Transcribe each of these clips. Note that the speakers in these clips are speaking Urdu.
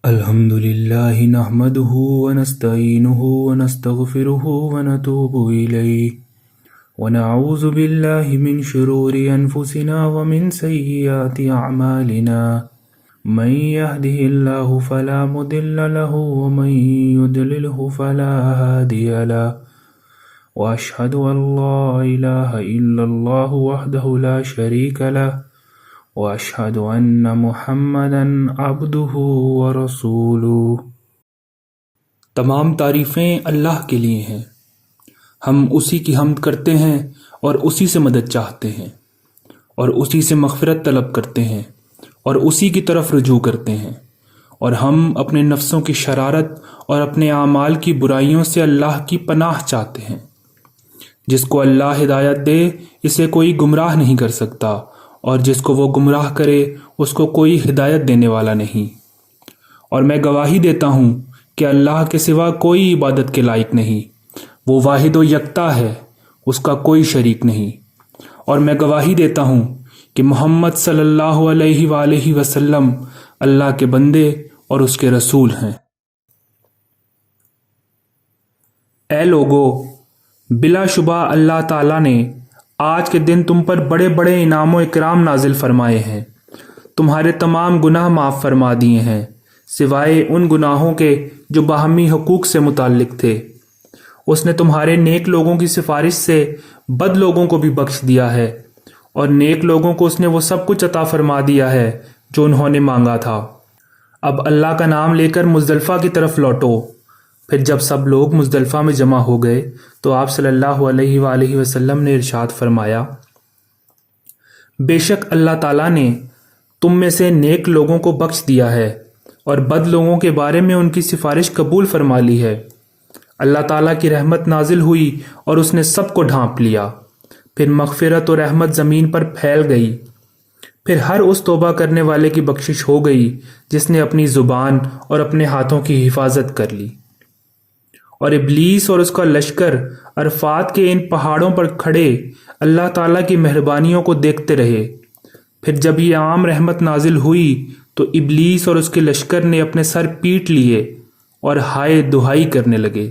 الحمد لله نحمده ونستعينه ونستغفره ونتوب إليه ونعوذ بالله من شرور أنفسنا ومن سيئات أعمالنا من يهده الله فلا مضل له ومن يضلله فلا هادي له وأشهد أن لا إله إلا الله وحده لا شريك له واشهد ان محمدا عبده ورسوله۔ تمام تعریفیں اللہ کے لیے ہیں، ہم اسی کی حمد کرتے ہیں اور اسی سے مدد چاہتے ہیں اور اسی سے مغفرت طلب کرتے ہیں اور اسی کی طرف رجوع کرتے ہیں، اور ہم اپنے نفسوں کی شرارت اور اپنے اعمال کی برائیوں سے اللہ کی پناہ چاہتے ہیں۔ جس کو اللہ ہدایت دے اسے کوئی گمراہ نہیں کر سکتا، اور جس کو وہ گمراہ کرے اس کو کوئی ہدایت دینے والا نہیں۔ اور میں گواہی دیتا ہوں کہ اللہ کے سوا کوئی عبادت کے لائق نہیں، وہ واحد و یکتا ہے، اس کا کوئی شریک نہیں۔ اور میں گواہی دیتا ہوں کہ محمد صلی اللہ علیہ وآلہ وسلم اللہ کے بندے اور اس کے رسول ہیں۔ اے لوگو، بلا شبہ اللہ تعالیٰ نے آج کے دن تم پر بڑے بڑے انعام و اکرام نازل فرمائے ہیں، تمہارے تمام گناہ معاف فرما دیے ہیں، سوائے ان گناہوں کے جو باہمی حقوق سے متعلق تھے۔ اس نے تمہارے نیک لوگوں کی سفارش سے بد لوگوں کو بھی بخش دیا ہے، اور نیک لوگوں کو اس نے وہ سب کچھ عطا فرما دیا ہے جو انہوں نے مانگا تھا۔ اب اللہ کا نام لے کر مزدلفہ کی طرف لوٹو۔ پھر جب سب لوگ مزدلفہ میں جمع ہو گئے تو آپ صلی اللہ علیہ وآلہ وسلم نے ارشاد فرمایا، بے شک اللہ تعالیٰ نے تم میں سے نیک لوگوں کو بخش دیا ہے اور بد لوگوں کے بارے میں ان کی سفارش قبول فرما لی ہے۔ اللہ تعالیٰ کی رحمت نازل ہوئی اور اس نے سب کو ڈھانپ لیا، پھر مغفرت اور رحمت زمین پر پھیل گئی، پھر ہر اس توبہ کرنے والے کی بخشش ہو گئی جس نے اپنی زبان اور اپنے ہاتھوں کی حفاظت کر لی۔ اور ابلیس اور اس کا لشکر عرفات کے ان پہاڑوں پر کھڑے اللہ تعالیٰ کی مہربانیوں کو دیکھتے رہے۔ پھر جب یہ عام رحمت نازل ہوئی تو ابلیس اور اس کے لشکر نے اپنے سر پیٹ لیے اور ہائے دہائی کرنے لگے۔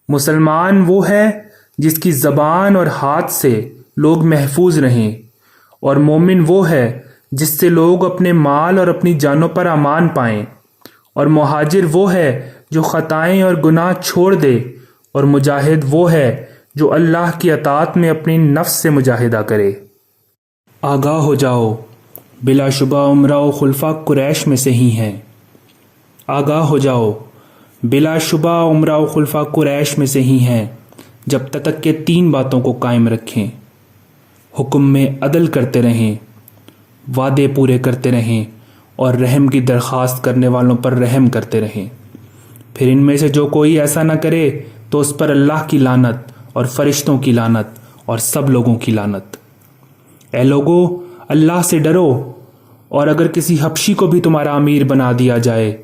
مسلمان وہ ہے جس کی زبان اور ہاتھ سے لوگ محفوظ رہیں، اور مومن وہ ہے جس سے لوگ اپنے مال اور اپنی جانوں پر امان پائیں، اور مہاجر وہ ہے جو خطائیں اور گناہ چھوڑ دے، اور مجاہد وہ ہے جو اللہ کی اطاعت میں اپنی نفس سے مجاہدہ کرے۔ آگاہ ہو جاؤ، بلا شبہ عمرہ و خلفاء قریش میں سے ہی ہیں۔ آگاہ ہو جاؤ، بلا شبہ عمرہ و خلفاء قریش میں سے ہی ہیں، جب تک کہ 3 باتوں کو قائم رکھیں، حکم میں عدل کرتے رہیں، وعدے پورے کرتے رہیں، اور رحم کی درخواست کرنے والوں پر رحم کرتے رہیں۔ پھر ان میں سے جو کوئی ایسا نہ کرے تو اس پر اللہ کی لعنت اور فرشتوں کی لعنت اور سب لوگوں کی لعنت۔ اے لوگو، اللہ سے ڈرو، اور اگر کسی حبشی کو بھی تمہارا امیر بنا دیا جائے،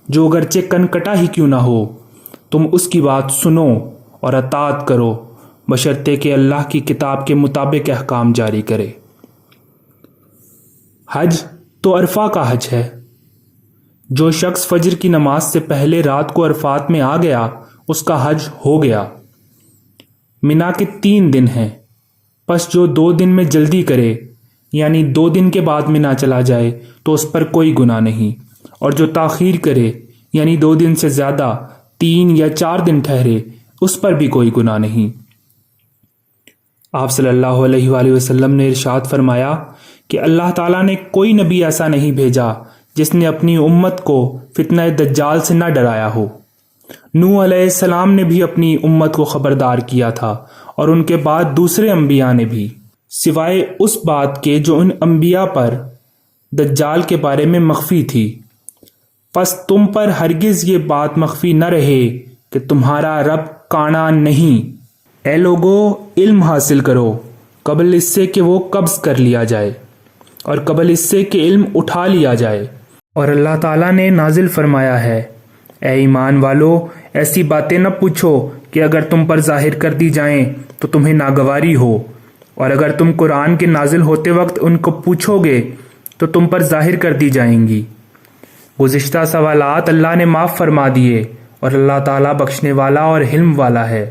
جو اگرچہ کن کٹا ہی کیوں نہ ہو، تم اس کی بات سنو اور اطاعت کرو، بشرطے کہ اللہ کی کتاب کے مطابق احکام جاری کرے۔ حج تو عرفہ کا حج ہے۔ جو شخص فجر کی نماز سے پہلے رات کو عرفات میں آ گیا اس کا حج ہو گیا۔ منا کے 3 دن ہیں، پس جو 2 دن میں جلدی کرے، یعنی 2 دن کے بعد منا چلا جائے تو اس پر کوئی گناہ نہیں، اور جو تاخیر کرے یعنی 2 دن سے زیادہ 3 یا 4 دن ٹھہرے اس پر بھی کوئی گناہ نہیں۔ آپ صلی اللہ علیہ وآلہ وسلم نے ارشاد فرمایا کہ اللہ تعالیٰ نے کوئی نبی ایسا نہیں بھیجا جس نے اپنی امت کو فتنہ دجال سے نہ ڈرایا ہو۔ نوح علیہ السلام نے بھی اپنی امت کو خبردار کیا تھا، اور ان کے بعد دوسرے انبیاء نے بھی، سوائے اس بات کے جو ان انبیاء پر دجال کے بارے میں مخفی تھی۔ پس تم پر ہرگز یہ بات مخفی نہ رہے کہ تمہارا رب کانا نہیں۔ اے لوگو، علم حاصل کرو قبل اس سے کہ وہ قبض کر لیا جائے، اور قبل اس سے کہ علم اٹھا لیا جائے۔ اور اللہ تعالیٰ نے نازل فرمایا ہے، اے ایمان والو، ایسی باتیں نہ پوچھو کہ اگر تم پر ظاہر کر دی جائیں تو تمہیں ناگواری ہو، اور اگر تم قرآن کے نازل ہوتے وقت ان کو پوچھو گے تو تم پر ظاہر کر دی جائیں گی۔ گزشتہ سوالات اللہ نے معاف فرما دیے اور اللہ تعالیٰ بخشنے والا اور حلم والا ہے۔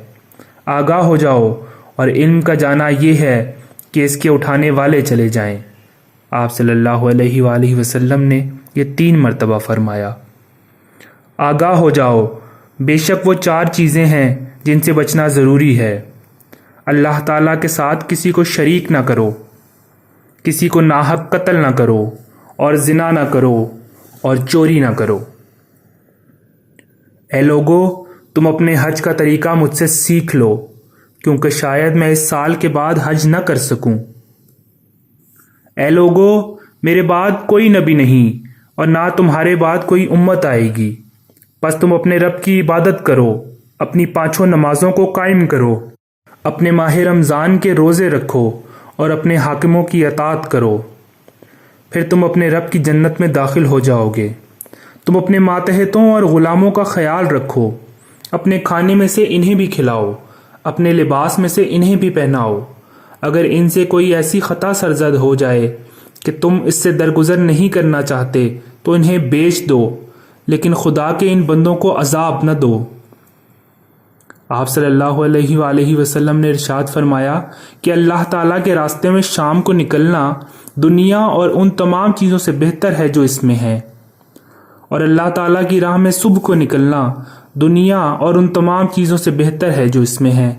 آگاہ ہو جاؤ، اور علم کا جانا یہ ہے کہ اس کے اٹھانے والے چلے جائیں۔ آپ صلی اللہ علیہ وآلہ وسلم نے یہ 3 مرتبہ فرمایا۔ آگاہ ہو جاؤ، بے شک وہ 4 چیزیں ہیں جن سے بچنا ضروری ہے۔ اللہ تعالیٰ کے ساتھ کسی کو شریک نہ کرو، کسی کو ناحق قتل نہ کرو، اور زنا نہ کرو، اور چوری نہ کرو۔ اے لوگو، تم اپنے حج کا طریقہ مجھ سے سیکھ لو، کیونکہ شاید میں اس سال کے بعد حج نہ کر سکوں۔ اے لوگو، میرے بعد کوئی نبی نہیں اور نہ تمہارے بعد کوئی امت آئے گی، پس تم اپنے رب کی عبادت کرو، اپنی 5 نمازوں کو قائم کرو، اپنے ماہ رمضان کے روزے رکھو اور اپنے حاکموں کی اطاعت کرو، پھر تم اپنے رب کی جنت میں داخل ہو جاؤ گے۔ تم اپنے ماتحتوں اور غلاموں کا خیال رکھو، اپنے کھانے میں سے انہیں بھی کھلاؤ، اپنے لباس میں سے انہیں بھی پہناؤ۔ اگر ان سے کوئی ایسی خطا سرزد ہو جائے کہ تم اس سے درگزر نہیں کرنا چاہتے تو انہیں بیچ دو، لیکن خدا کے ان بندوں کو عذاب نہ دو۔ آپ صلی اللہ علیہ وآلہ وسلم نے ارشاد فرمایا کہ اللہ تعالیٰ کے راستے میں شام کو نکلنا دنیا اور ان تمام چیزوں سے بہتر ہے جو اس میں ہیں، اور اللہ تعالیٰ کی راہ میں صبح کو نکلنا دنیا اور ان تمام چیزوں سے بہتر ہے جو اس میں ہیں۔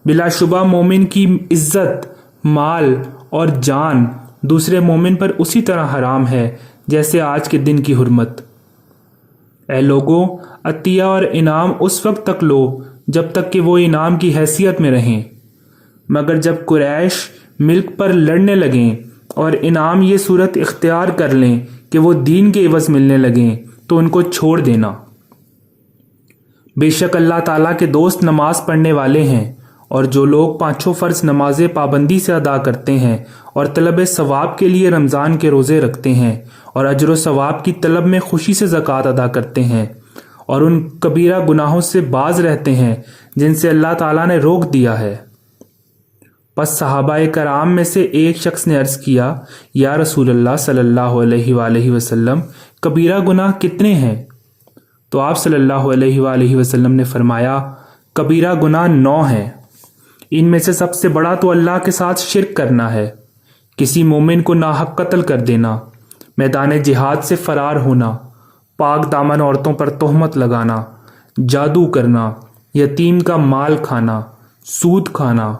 بلا شبہ مومن کی عزت، مال اور جان دوسرے مومن پر اسی طرح حرام ہے جیسے آج کے دن کی حرمت۔ اے لوگو، عطیہ اور انعام اس وقت تک لو جب تک کہ وہ انعام کی حیثیت میں رہیں، مگر جب قریش ملک پر لڑنے لگیں اور انعام یہ صورت اختیار کر لیں کہ وہ دین کے عوض ملنے لگیں تو ان کو چھوڑ دینا۔ بے شک اللہ تعالیٰ کے دوست نماز پڑھنے والے ہیں، اور جو لوگ 5 فرض نمازیں پابندی سے ادا کرتے ہیں اور طلب ثواب کے لیے رمضان کے روزے رکھتے ہیں اور اجر و ثواب کی طلب میں خوشی سے زکوٰۃ ادا کرتے ہیں اور ان کبیرہ گناہوں سے باز رہتے ہیں جن سے اللہ تعالیٰ نے روک دیا ہے۔ پس صحابہ کرام میں سے ایک شخص نے عرض کیا، یا رسول اللہ صلی اللہ علیہ وآلہ وسلم، کبیرہ گناہ کتنے ہیں؟ تو آپ صلی اللہ علیہ وآلہ وسلم نے فرمایا، کبیرہ گناہ 9 ہیں۔ ان میں سے سب سے بڑا تو اللہ کے ساتھ شرک کرنا ہے، کسی مومن کو ناحق قتل کر دینا، میدان جہاد سے فرار ہونا، پاک دامن عورتوں پر تہمت لگانا، جادو کرنا، یتیم کا مال کھانا، سود کھانا،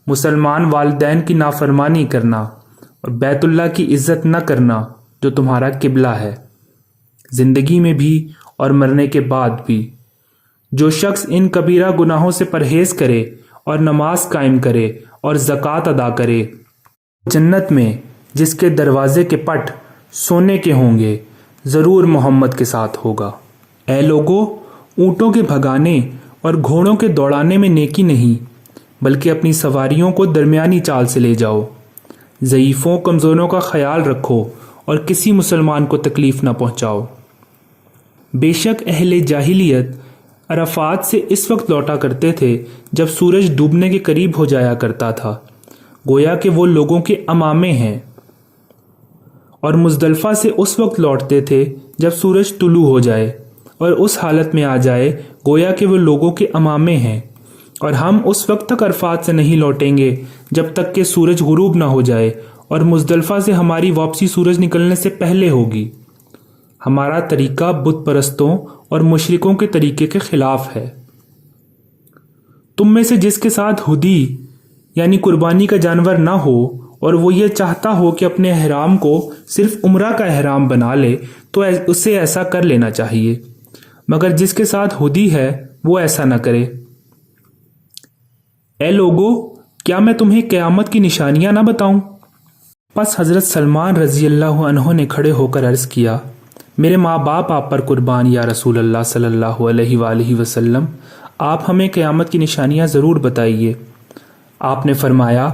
مسلمان والدین کی نافرمانی کرنا، اور بیت اللہ کی عزت نہ کرنا جو تمہارا قبلہ ہے، زندگی میں بھی اور مرنے کے بعد بھی۔ جو شخص ان کبیرہ گناہوں سے پرہیز کرے اور نماز قائم کرے اور زکوٰۃ ادا کرے، جنت میں جس کے دروازے کے پٹ سونے کے ہوں گے ضرور محمد کے ساتھ ہوگا۔ اے لوگو، اونٹوں کے بھگانے اور گھوڑوں کے دوڑانے میں نیکی نہیں، بلکہ اپنی سواریوں کو درمیانی چال سے لے جاؤ۔ ضعیفوں کمزوروں کا خیال رکھو اور کسی مسلمان کو تکلیف نہ پہنچاؤ۔ بے شک اہل جاہلیت عرفات سے اس وقت لوٹا کرتے تھے جب سورج ڈوبنے کے قریب ہو جایا کرتا تھا، گویا کہ وہ لوگوں کے امامے ہیں، اور مزدلفہ سے اس وقت لوٹتے تھے جب سورج طلوع ہو جائے اور اس حالت میں آ جائے گویا کہ وہ لوگوں کے امامے ہیں، اور ہم اس وقت تک عرفات سے نہیں لوٹیں گے جب تک کہ سورج غروب نہ ہو جائے، اور مزدلفہ سے ہماری واپسی سورج نکلنے سے پہلے ہوگی۔ ہمارا طریقہ بت پرستوں اور مشرکوں کے طریقے کے خلاف ہے۔ تم میں سے جس کے ساتھ ہدی یعنی قربانی کا جانور نہ ہو اور وہ یہ چاہتا ہو کہ اپنے احرام کو صرف عمرہ کا احرام بنا لے تو اسے ایسا کر لینا چاہیے، مگر جس کے ساتھ ہدی ہے وہ ایسا نہ کرے۔ اے لوگو، کیا میں تمہیں قیامت کی نشانیاں نہ بتاؤں؟ پس حضرت سلمان رضی اللہ عنہ نے کھڑے ہو کر عرض کیا، میرے ماں باپ آپ پر قربان یا رسول اللہ صلی اللہ علیہ وآلہ وسلم، آپ ہمیں قیامت کی نشانیاں ضرور بتائیے۔ آپ نے فرمایا،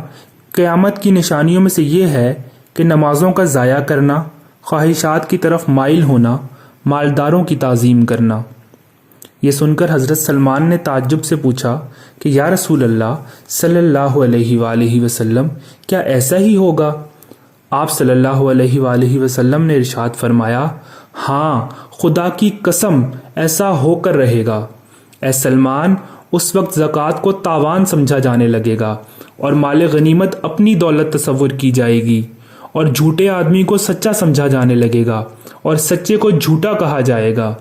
قیامت کی نشانیوں میں سے یہ ہے کہ نمازوں کا ضائع کرنا، خواہشات کی طرف مائل ہونا، مالداروں کی تعظیم کرنا۔ یہ سن کر حضرت سلمان نے تعجب سے پوچھا کہ یا رسول اللہ صلی اللہ علیہ وآلہ وسلم، کیا ایسا ہی ہوگا؟ آپ صلی اللہ علیہ وآلہ وسلم نے ارشاد فرمایا، ہاں خدا کی قسم ایسا ہو کر رہے گا۔ اے سلمان، اس وقت زکوٰۃ کو تاوان سمجھا جانے لگے گا اور مال غنیمت اپنی دولت تصور کی جائے گی، اور جھوٹے آدمی کو سچا سمجھا جانے لگے گا اور سچے کو جھوٹا کہا جائے گا۔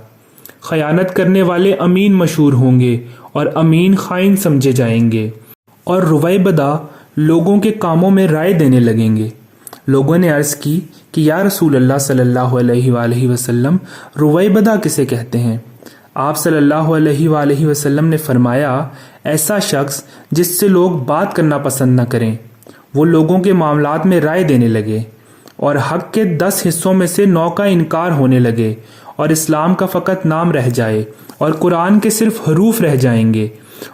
خیانت کرنے والے امین مشہور ہوں گے اور امین خائن سمجھے جائیں گے، اور رویبدہ لوگوں کے کاموں میں رائے دینے لگیں گے۔ لوگوں نے عرض کی کہ یا رسول اللہ صلی اللہ علیہ وآلہ وسلم، رویبدہ کسے کہتے ہیں؟ آپ صلی اللہ علیہ وآلہ وسلم نے فرمایا، ایسا شخص جس سے لوگ بات کرنا پسند نہ کریں، وہ لوگوں کے معاملات میں رائے دینے لگے اور حق کے 10 حصوں میں سے 9 کا انکار ہونے لگے، اور اسلام کا فقط نام رہ جائے اور قرآن کے صرف حروف رہ جائیں گے،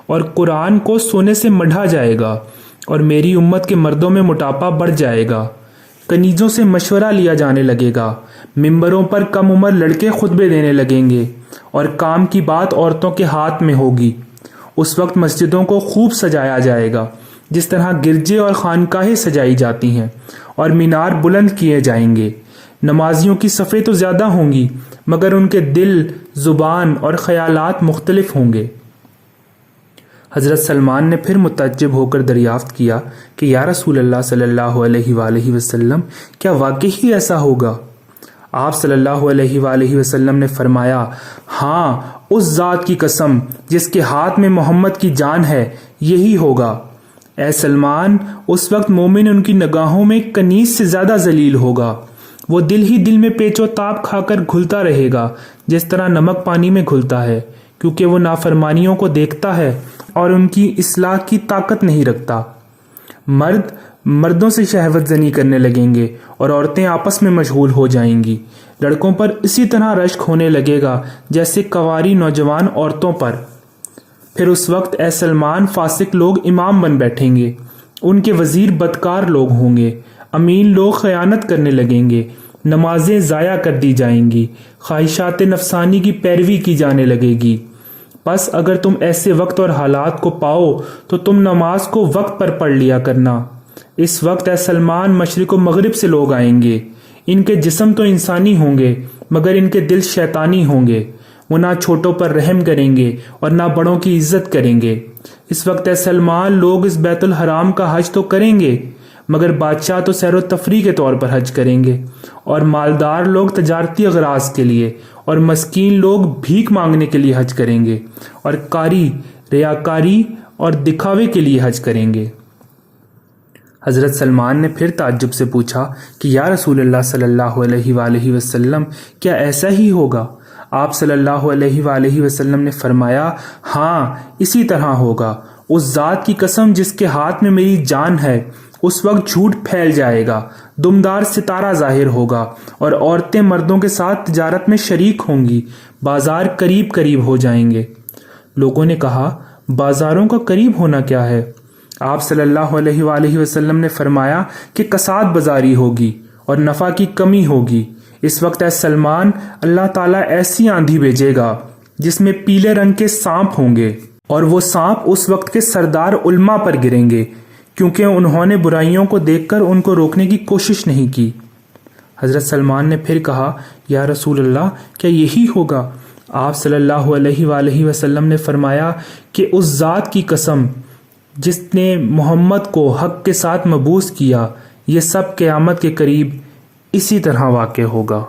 اور قرآن کو سونے سے مڈھا جائے گا، اور میری امت کے مردوں میں موٹاپا بڑھ جائے گا، کنیزوں سے مشورہ لیا جانے لگے گا، ممبروں پر کم عمر لڑکے خطبے دینے لگیں گے، اور کام کی بات عورتوں کے ہاتھ میں ہوگی۔ اس وقت مسجدوں کو خوب سجایا جائے گا، جس طرح گرجے اور خانقاہیں سجائی جاتی ہیں، اور مینار بلند کیے جائیں گے۔ نمازیوں کی صفیں تو زیادہ ہوں گی، مگر ان کے دل، زبان اور خیالات مختلف ہوں گے۔ حضرت سلمان نے پھر متعجب ہو کر دریافت کیا کہ یا رسول اللہ صلی اللہ علیہ وآلہ وسلم، کیا واقعی ایسا ہوگا؟ آپ صلی اللہ علیہ وآلہ وسلم نے فرمایا، ہاں، اس ذات کی قسم جس کے ہاتھ میں محمد کی جان ہے، یہی ہوگا۔ اے سلمان، اس وقت مومن ان کی نگاہوں میں کنیز سے زیادہ ذلیل ہوگا۔ وہ دل ہی دل میں پیچ و تاب کھا کر گھلتا رہے گا، جس طرح نمک پانی میں گھلتا ہے، کیونکہ وہ نافرمانیوں کو دیکھتا ہے اور ان کی اصلاح کی طاقت نہیں رکھتا۔ مرد مردوں سے شہوت زنی کرنے لگیں گے اور عورتیں آپس میں مشغول ہو جائیں گی۔ لڑکوں پر اسی طرح رشک ہونے لگے گا جیسے کنواری نوجوان عورتوں پر۔ پھر اس وقت اے سلمان، فاسق لوگ امام بن بیٹھیں گے، ان کے وزیر بدکار لوگ ہوں گے، امین لوگ خیانت کرنے لگیں گے، نمازیں ضائع کر دی جائیں گی، خواہشات نفسانی کی پیروی کی جانے لگے گی۔ بس اگر تم ایسے وقت اور حالات کو پاؤ تو تم نماز کو وقت پر پڑھ لیا کرنا۔ اس وقت اے سلمان، مشرق و مغرب سے لوگ آئیں گے، ان کے جسم تو انسانی ہوں گے مگر ان کے دل شیطانی ہوں گے۔ وہ نہ چھوٹوں پر رحم کریں گے اور نہ بڑوں کی عزت کریں گے۔ اس وقت اے سلمان، لوگ اس بیت الحرام کا حج تو کریں گے، مگر بادشاہ تو سیر و تفریح کے طور پر حج کریں گے، اور مالدار لوگ تجارتی اغراض کے لیے، اور مسکین لوگ بھیک مانگنے کے لیے حج کریں گے، اور قاری ریاکاری اور دکھاوے کے لیے حج کریں گے۔ حضرت سلمان نے پھر تعجب سے پوچھا کہ یا رسول اللہ صلی اللہ علیہ وآلہ وسلم، کیا ایسا ہی ہوگا؟ آپ صلی اللہ علیہ وآلہ وسلم نے فرمایا، ہاں، اسی طرح ہوگا۔ اس ذات کی قسم جس کے ہاتھ میں میری جان ہے، اس وقت جھوٹ پھیل جائے گا، دمدار ستارہ ظاہر ہوگا، اور عورتیں مردوں کے ساتھ تجارت میں شریک ہوں گی، بازار قریب قریب ہو جائیں گے۔ لوگوں نے کہا، بازاروں کا قریب ہونا کیا ہے؟ آپ صلی اللہ علیہ وآلہ وسلم نے فرمایا کہ کساد بازاری ہوگی اور نفع کی کمی ہوگی۔ اس وقت اے سلمان، اللہ تعالیٰ ایسی آندھی بھیجے گا جس میں پیلے رنگ کے سانپ ہوں گے، اور وہ سانپ اس وقت کے سردار علماء پر گریں گے، کیونکہ انہوں نے برائیوں کو دیکھ کر ان کو روکنے کی کوشش نہیں کی۔ حضرت سلمان نے پھر کہا، یا رسول اللہ، کیا یہی ہوگا؟ آپ صلی اللہ علیہ وآلہ وسلم نے فرمایا کہ اس ذات کی قسم جس نے محمد کو حق کے ساتھ مبعوث کیا، یہ سب قیامت کے قریب اسی طرح واقع ہوگا۔